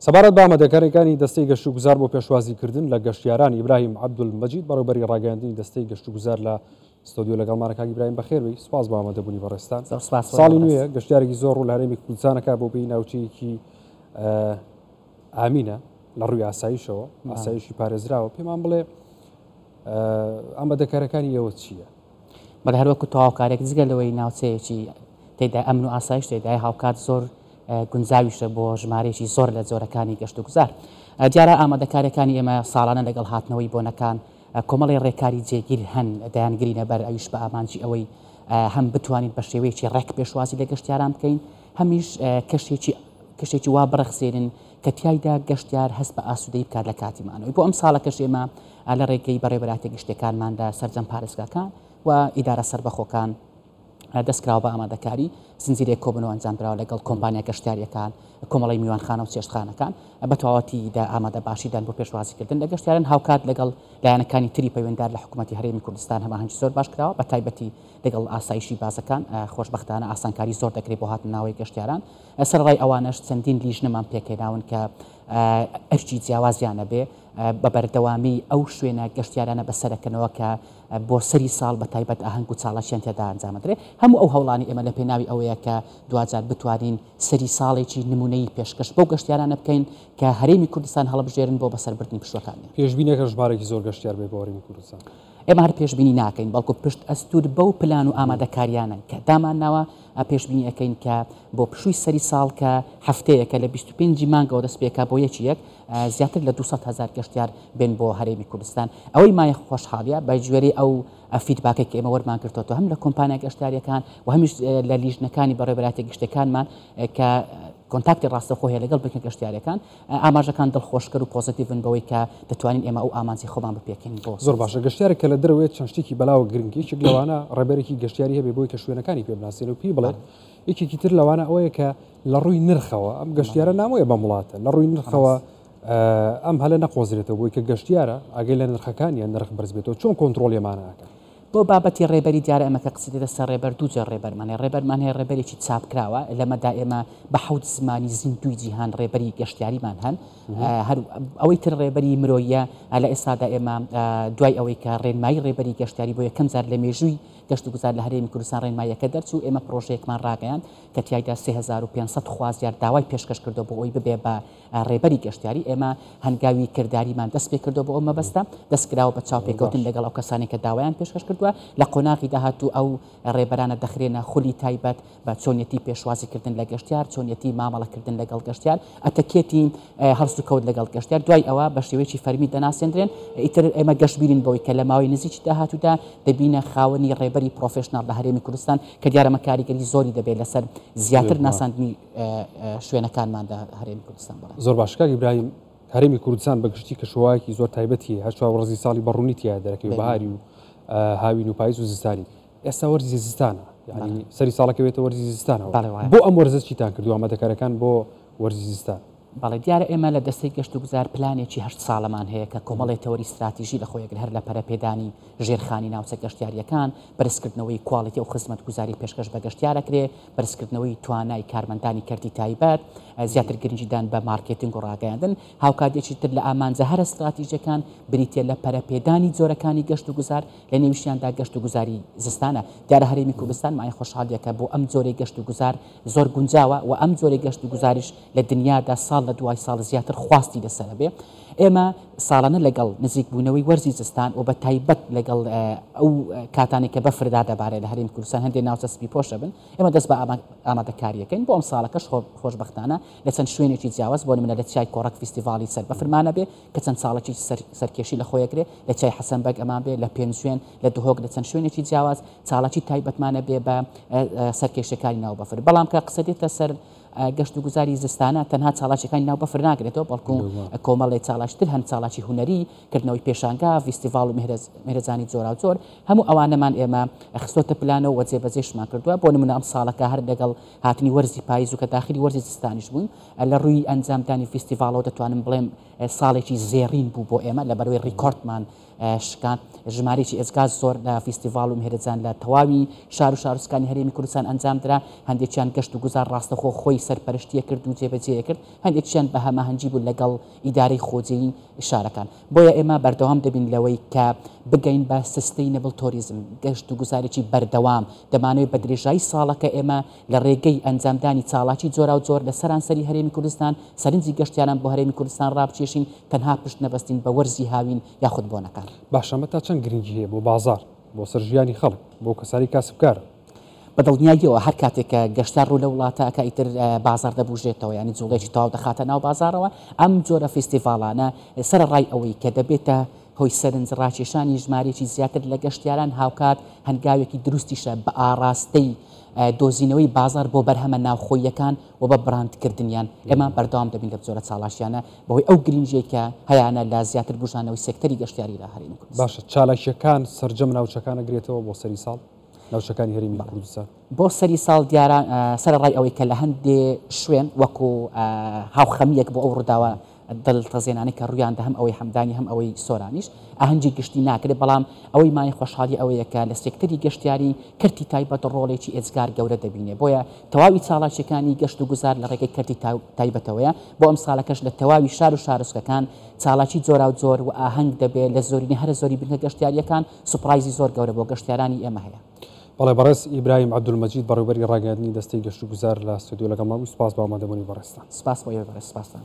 سەبارەت بە ئامادەکاریەکانی دەستەی گەشتوگوزار بۆ پێشوازیکردن لە گەشتیاران ئیبراهیم عەبدولمەجید بەڕێوەبەری ڕاگەیاندنی دەستەی گەشتوگوزار لە ستۆدیۆ لەگەڵمانە کاک ئیبراهیم بەخێربێی سوپاس بە ئامادەبوونی بەڕێستان. ساڵی نوێیە گەشتیارێکی زۆر ڕوو لە هەرێمی کوردستانەکە بۆ پێی ناوچەیەکی ئامینە لە ڕووی ئاسایشەوە ئاسایشی پارێزراوە پێمان بڵێ ئامادەکاریەکانی ئێوە چییە؟ بەڵێ هەروەکو تەواوکارێک جگە لەوەی ناوچەیەکی تێدا ئەمن و ئاسایش تێدای هاوکات زۆر گونجاویشە بۆ ژمارەیەکی زۆر لە جۆرەکانی گەشتوگوزار. دیارە ئامادەکاریەکانی ئێمە ساڵانە لەگەڵ هاتنەوەی بۆنەکان کۆمەڵی ڕێکاری جێگیر هەن دایانگرینە بەر ئەویش بە ئامانجی ئەوەی هەم بتوانین بە شێوەیەکی ڕێک پێشوازی لە گەشتیاران بکەین، هەمیش کەشێکی وا بڕەخسێنن کە تایدا گەشتیار هەست بە ئاسوودەی بکات لە کاتیمانەوەی بۆ ئەم ساڵەکەش ئێمە لە ڕێگەی بەڕێوەبەراتی گشتەکانماندا سەرجەم پارێزگاکان و ئیدارە سەربەخۆکان دەستکراوە بە ئامادەکاری زنجیرێک کۆبن و ئەنجامدراوە لەگەڵ کۆمپانیا گەشتیاریەکان کۆمەڵی میوانخانە و چێشتخانەکان بە تەواوەتیدا ئامادە باشیدان بۆ پێشوازیکردن لە گەشتیاران هاوکات لەگەڵ لایەنەکانی تری پەیوەنددار لە حکوومەتی هەرێمی کوردستان هەماهەنگی زۆر باش کراوە بە تایبەتی لەگەڵ ئاسایشی بازەکان خۆشبەختانە ئاسانکاری زۆر دەکرێت بۆ هاتن ناوەی گەشتیاران سەرڕای ئەوانەش چەندین لیژنەمان پێکێناون کە ئەرکی جیاوازیانە بێ بە بەردەوامی ئەو شوێنە گەشتیارانە بەسەرەکەنەوە کە بۆ سەری ساڵ بە تایبەت ئاهەنگ و چاڵەشیان تێدا ئەنجامەدرێت هەموو ئەو هەوڵانی ئێمە لە پێناوی ئەوەیە کە دوجار بتوانین سەری ساڵێکی نمونەی پێشکەش بۆ گەشتیارانە بکەین کە هەرێمی کوردستان هەڵبژێرن بۆ بەسەربردنی پشوەکانی. پێشبینێکە ژمارەی زۆر گەشتیار بێ بۆ هەرێمی کوردستان. ئێمە هەر پێشبینی ناکەین بەڵکو پشت ئەستور بەو پلان و ئامادەکاریانن کە دامانناوە پێشبینی ئەەکەین کە بۆ پشووی سەری ساڵ کە هەفتەیەکە لە 25 مانگەوە دەست پێکا بۆ یەکیەک زیاتر لە 200,000 گەشتیار بێن بۆ هەرێمی کوردستان. ئەوەی مای خۆشحاڵیە بە گوێرەی ئەو فیدباکێک کە ئێمە وەرمان کردوەوە هەم لە کۆمپانیا گەشتیاریەکان و هەمیش لە لیژنەکانی بەڕێوەبەراتی گشتەکانمان کە کۆنتاکتی ڕاستەخۆ هەیە لەگەڵ بکە گەشتیارەکان ئاماژەکان دڵخۆشکەر و پۆزتیڤن بەوەی کە دەتوانین ئێمە ئەو ئامانجی خۆمان بپێکین بۆ زۆر باشە. گەشتیارێک کە لە دەرەوەیە چەند شتێکی بەلاوە گرنگیەک لەوانە ڕێبەرێکی گەشتیاری هەبێ بۆی کە شوێنەکانی پێ بناسیێن و پێی بڵێن یەکێکی تر لەوانە ئەوەیە کە لە ڕووی نرخەوە ئەم گەشتیارە نامۆیە بە وڵاتە لە ڕووی نرخەوە ئەم هەلە نەقۆزرێتەوە بۆی کە گەشتیارە ئاگەی لە نرخەکانیان نرخ بەرز بێتەوە چۆن کۆنتترۆلیمانەکە بۆ بابەتی ڕێبەری دیارە ئەمە کە قسەی دەسەر ڕێبەر دووجە ڕێبەرمانێ ڕێبەرمان هەیە ڕێبەرێکی چاپکراوە لەمەدا ئێمە بە حەوت زمانی زیندوی جیهان ڕێبەری گەشتیاریمان هەن ئەوەی تر ڕێبەری مرۆیە لە ئێستادا ئێمە دوای ئەوەی کە ڕێنمایی ڕێبەری گەشتیاری بۆ یەکەم جار لە مێژووی گەشتوگوزار لە هەرێمی کوردستان ڕێنماییەکە دەرچوو ئێمە پرۆژەیەکمان ڕاگەیان کە تیایدا 3500 خوازیار داوای پێشکەش کردو بۆ ئەوی ببێ بە ڕێبەری گەشتیاری ئێمە هەنگاوی کردداریمان دەست پێ کردو بۆ ئەو مەبەستە دەستکراوە بە چاوپێکەوتن لەگەڵ ئەو کەسانی کە داوایان پێشکەش کردووە لە قۆناغی داهاتوو ئەو ڕێبەرانە دەخرێنە خولی تایبەت بە چۆنیەتی پێشوازیکردن لە گەشتیار چۆنیەتی مامەڵەکردن لەگەڵ گەشتیار ئەتەکێتی هەڵست و کەوت لەگەڵ گەشتیار دوای ئەوە بە شێوەیەکی فەرمی دەناسێنرێن ئیتر ئێمە گەشتبیرین بەوەی کە لە ماوەی نزیکی داهاتوودا دەبینە خاوەنی ڕێبەری پرۆفشنال لە هەرێمی کوردستان کە دیارەمە کاریگەری زۆری دەبێت لەسەر زیاتر ناساندنی شوێنەکانماندا هەرێمی کوردستان بڵێ. زۆر باش کاک ئیبراهیم هەرێمی کوردستان بەگشتی کەشەوایەکی زۆر تایبەتی هەر ڕزی ساڵی بەڕوونی تیا دەرەکەوێت بەهاری و هاوین و پاییز و زستانی ئێستا وەرزی زستانە یعنی سەری ساڵەکەوێتە وەرزی زستانەوە بۆ ئەم وەرزە چیتان کردو ئامادەکاریەکان بۆ وەرزی زستان؟ بەڵێ دیارە ئێمە لە دەستەی گەشتوگوزار پلانێکی 8 ساڵەمان هەیە کە کۆمەڵی تەوەری استراتیژی لە خۆیەک هەر لە پەرەپێدانی ژێرخانی ناوچە گەشتیاریەکان بەرزکردنەوەی کوواڵیتی و خزمەتگوزاری پێشکەش بە گەشتیارەکرێ بەرزکردنەوەی توانای کارمەندانی کەردی تایبەت زیاتر گرنگیدان بە مارکێتینگ و ڕاگەیاندن هاوکاتێکی تر لە ئامانجە هەر استراتیژیەکان بریتە لە پەرەپێدانی جۆرەکانی گەشتوگوزار لە نێویشیاندا گەشتوگوزاری زستانە. دیارە هەرێمی کوردستان مای خۆشحاڵیەکە بۆ ئەم جۆرەی گەشتوگوزار زۆر گونجاوە و ئەم جۆرەی گەشتوگوزاریش لە دنیادا ساڵ لە دوای ساڵ زیاتر خواستی لەسەر بێ. ئێمە ساڵانە لەگەڵ نزیک بوونەوەی وەرزی زستان و بە تایبەت لەگەڵ ئەو کاتانی کە بەفردا دەبارێت لە هەرێمی کوردستان هەندێک ناوچە سپی پۆشە بن ئێمە دەست بە ئامادەکاریەکەین بۆ ئەم ساڵەکەش خۆشبەختانە لە چەند شوێنێکی جیاواز بۆ نمونە لە چای کۆڕک فیستیڤاڵی سەر بەفرمانە بێ کە چەند ساڵێکی سەرکێشی لە خۆیەکرێ لە چای حەسەنبەگ ئەمان بێ لە پێنج شوێن لە دهۆک لە چەند شوێنێکی جیاواز چاڵەکی تایبەتمانە بێ بە سەرکێشەکانی ناو بەفر بەڵام کە قسە دێتە سەر گەشتوگوزاری زستانە تەنها چاڵاکیەکانی ناو بەفر ناگرێتەوە بەڵکو کۆمەڵی چاڵاشتر هەند چاڵاکی هوەری کردنەوەی پێشانگا فیستیڤاڵ و مهرەجانی جۆرا جۆر هەموو ئەوانەمان ئێمە خستۆتە پلانەوە و جێبەجێشمان کردووە بۆ نمونە ئەم ساڵەکە هەر لەگەڵ هاتنی وەرزی پاییز و کە داخلی وەرزی زستانیش بووین لە ڕووی ئەنجامدانی فیستیڤاڵەوە دەتوانم بڵێم ساڵێکی زێڕین بوو بۆ ئێمە لە بەروەی ڕیکۆردمان شکان ژمارەی ئێزگا زۆر لە فیستیڤال و میهرەجان لە تەواوی شار و شارستانی هەرێمی کوردستان ئەنجام درا هەندێکیان گەشت و گوزار ڕاستەخۆ خۆی سەرپەرشتیە کرد و جێبەجێ کرد هەندێکیان بە هەماهەنگی بوو لەگەڵ ئیدارەی خۆجێی شارەکان بۆیە ئێمە بەردەوام دەبین لەوەی کە بگەین بە سستەینەبڵ تۆریزم گەشت و گوزارێکی بەردەوام دەمانوێت بە درێژایی ساڵەکە ئێمە لە ڕێگەی ئەنجامدانی چاڵاکی جۆرا و جۆر لە سەرانسەری هەرێمی کوردستان سەرنجی گەشتیاران بۆ هەرێمی کوردستان ڕابچێشین تەنها پشت نەبەستین بە وەرزی هاوین یاخود بۆنەکان باشەمە تا چەند گرنگی هەیە بۆ بازار بۆ سەرژیانی خەڵک بۆ کەسانی کاسبکار بەدڵنیاییەوە هەر کاتێک کە گەشتار ڕوو لە وڵاتە کە ئیتر بازار دەبژێتەوە ینی جوڵێکی تاو دەخاتە ناو بازارەوە ئەم جۆرە فستیڤالانە سەرڕای ئەوەی کە دەبێتە هۆی سەرنج ڕاکێشانی ژمارەیەکی زیاتر لە گەشتیاران هاوکات هەنگاوێکی دروستیشە بە ئاراستەی دۆزینەوەی بازار بۆ بەرهەمە ناوخۆیەکان و بە براندکردنیان ئێمە بەردەوام دەبین لە جۆرە چاڵاشیانە بەهۆی ئەو گرنگێکە هەیەە لە زیاتر بژانەوەی سێکتەری گەشتیاری لە هەرێمی کوردستان. باشە چالاکیەکان سەرجەم ناوچەکان ئەگرێتەوە بۆ سەری ساڵ ناوچەکانی هەرێمی کوردستان بۆ سەری ساڵ دیارە سەرڕای ئەوەی کە لە هەندێ شوێن وەکو هاوخەمیەک بۆ ئەو ڕووداوە دڵتەزێنانی کە ڕویان دە هەم ئەوەی هەمدانی هەم ئەوەی سۆرانیش ئاهەنگی گشتی ناکرێت بەڵام ئەوەی مای خۆشحالی ئەوەیەکە لە سێکتەری گەشتیاری کردی تایبەت ڕۆڵێکی ئێجگار گەورە دەبینێ بۆیە تەواوی چاڵاکیەکانی گەشت و گوزار لە ڕێگەی کردی تایبەتەوەیە بۆ ئەم ساڵەکەش لە تەواوی شار و شارۆچکەکان چاڵاکی جۆرا و جۆر و ئاهەنگ دەبێت لە زۆرینی هەرە زۆری بنکە گەشتیاریەکان سوپرایزی زۆر گەورە بۆ گەشتیارانی ئێمە هەیە. بەڵێ بەڕێز ئیبراهیم عەبدولمەجید بەڕێوەبەری ڕاگەیاندنی دەستەی گەشت و گوزار لە ستودیۆ لەگەڵ ماوی سپاس بە ئامادەبوونی بەڕێستان. سپاس بۆ ئێوە بەڕێز سپاسان.